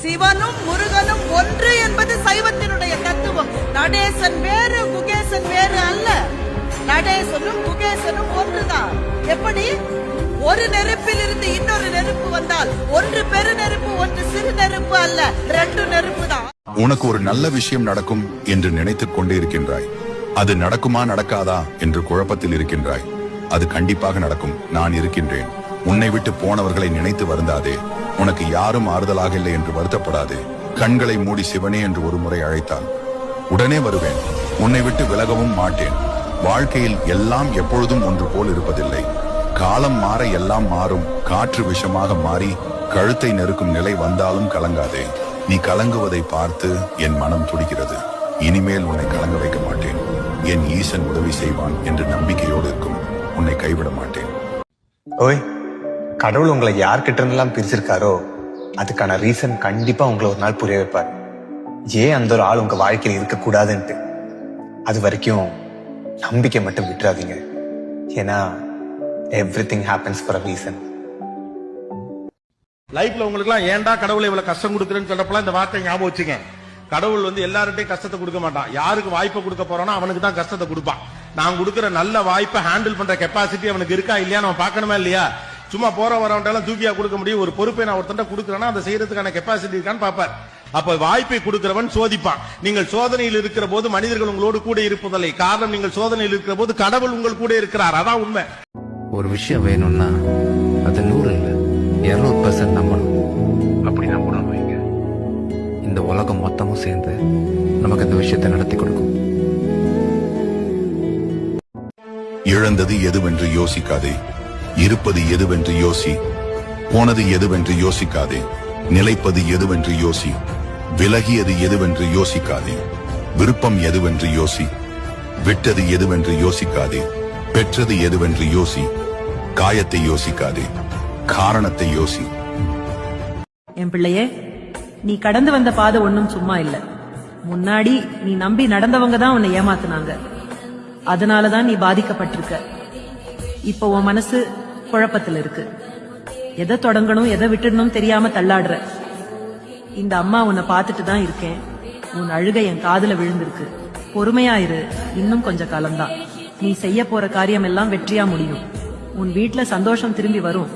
சிவனும் முருகனும் ஒன்று என்பது சைவத்தினுடைய தத்துவம். நடேசன் வேறு குகேசன் வேறு அல்ல. நடேசனும் குகேசனும் ஒன்றுதான். எப்படி ஒரு நெருப்பில் இருந்து இன்னொரு நெருப்பு வந்தால் ஒன்று பெரு நெருப்பு ஒன்று சிறு நெருப்பு அல்ல, ரெண்டு நெருப்பு தான். உனக்கு ஒரு நல்ல விஷயம் நடக்கும் என்று நினைத்துக் கொண்டே இருக்கின்றாய். அது நடக்குமா நடக்காதா என்று குழப்பத்தில் இருக்கின்றாய். அது கண்டிப்பாக நடக்கும். நான் இருக்கின்றேன். உன்னை விட்டு போனவர்களை நினைத்து வருந்தாதே. உனக்கு யாரும் ஆறுதலாக இல்லை என்று வருத்தப்படாதே. கண்களை மூடி சிவனே என்று ஒரு முறை அழைத்தால் உடனே வருவேன். உன்னை விட்டு விலகவும் மாட்டேன். வாழ்க்கையில் எல்லாம் எப்பொழுதும் ஒன்று போல் இருப்பதில்லை. காலம் மாற எல்லாம் மாறும். காற்று விஷமாக மாறி கழுத்தை நெருக்கும் நிலை வந்தாலும் கலங்காதே. நீ கலங்குவதை பார்த்து என் மனம் துடிக்கிறது. இனிமேல் உன்னை கலங்க வைக்க மாட்டேன். என் ஈசன் உதவி செய்வான் என்று நம்பிக்கையோடு இருக்கும். உன்னை கைவிட மாட்டேன். ஓய், கடவுள் உங்களை யார்கிட்ட இருந்தெல்லாம் பிரிச்சிருக்காரோ அதுக்கான ரீசன் கண்டிப்பா உங்களை ஒரு நாள் புரிய வைப்பார். ஏன் அந்த ஒரு ஆள் உங்க வாழ்க்கையில் இருக்கக்கூடாதுன்ட்டு. அது வரைக்கும் நம்பிக்கை மட்டும் விட்டுறாதீங்க. ஏன்னா everything happens for a reason. லைஃப்ல உங்களுக்கு எல்லாம் ஏன்டா கடவுளை இவ்வளவு கஷ்டம் கொடுக்குறேன்னு சொல்றப்பலாம் இந்த வார்த்தை ஞாபகம் வச்சுங்க. கடவுள் எல்லார்ட்டையும் கஷ்டத்தை கொடுக்க மாட்டான். யாருக்கு வாய்ப்பை கொடுக்க போறானோ அவனுக்கு தான் கஷ்டத்தை கொடுப்பான். நான் கொடுக்குற நல்ல வாய்ப்பை ஹேண்டில் பண்ற கெப்பாசிட்டி அவனுக்கு இருக்கா இல்லையா நம்ம பார்க்கணுமா இல்லையா? சும்மா போற வரவன்ட்டாலும் தூக்கியா கொடுக்க முடியும். ஒரு பொறுப்பை நான் ஒருத்தன் கொடுக்குறேன்னா அதை செய்யறதுக்கான கெப்பாசிட்டி இருக்கான்னு பாப்பார். அப்ப வாய்ப்பை கொடுக்கிறவன் சோதிப்பான். நீங்கள் சோதனையில் இருக்கிற போது மனிதர்கள் உங்களோடு கூட இருப்பதில்லை. காரணம், நீங்கள் சோதனையில் இருக்கிற போது கடவுள் உங்கள் கூட இருக்கிறார். அதான் உண்மை. ஒரு விஷயம் வேணும்னா அது 100 இல்ல 200% நம்பணும். அப்படி நம்பணும் வைங்க, இந்த உலகம் மொத்தமும் சேர்ந்து நமக்கு இந்த விஷயத்தை நடத்தி கொடுக்கும். இழந்தது எதுவென்று யோசிக்காதே. இருப்பது எதுவென்று யோசி. போனது எதுவென்று யோசிக்காதே. நிலைப்பது எதுவென்று யோசி. விலகியது எதுவென்று யோசிக்காதே. விருப்பம் எதுவென்று யோசி. விட்டது எதுவென்று யோசிக்காதே. பெற்றது எதுவென்று யோசி. காயத்தை யோசிக்காதே, காரணத்தை யோசி. என் பிள்ளையே, நீ கடந்து வந்த பாதை ஒன்னும் சும்மா இல்ல. முன்னாடி நீ நம்பி நடந்தவங்க தான் உன்னை ஏமாத்துனாங்க. அதனாலதான் நீ பாதிக்கப்பட்டிருக்க. இப்ப உன் மனசு குழப்பத்தில் இருக்கு. எதை தொடங்கணும் எதை விட்டுடணும் தெரியாம தள்ளாடுற. இந்த அம்மா உன்னை பார்த்துட்டு தான் இருக்கேன். உன் அழுகை என் காதுல விழுந்திருக்கு. பொறுமையாயிரு, இன்னும் கொஞ்ச காலம்தான். நீ செய்ய போற காரியம் எல்லாம் வெற்றியா முடியும். உன் வீட்டுல சந்தோஷம் திரும்பி வரும்.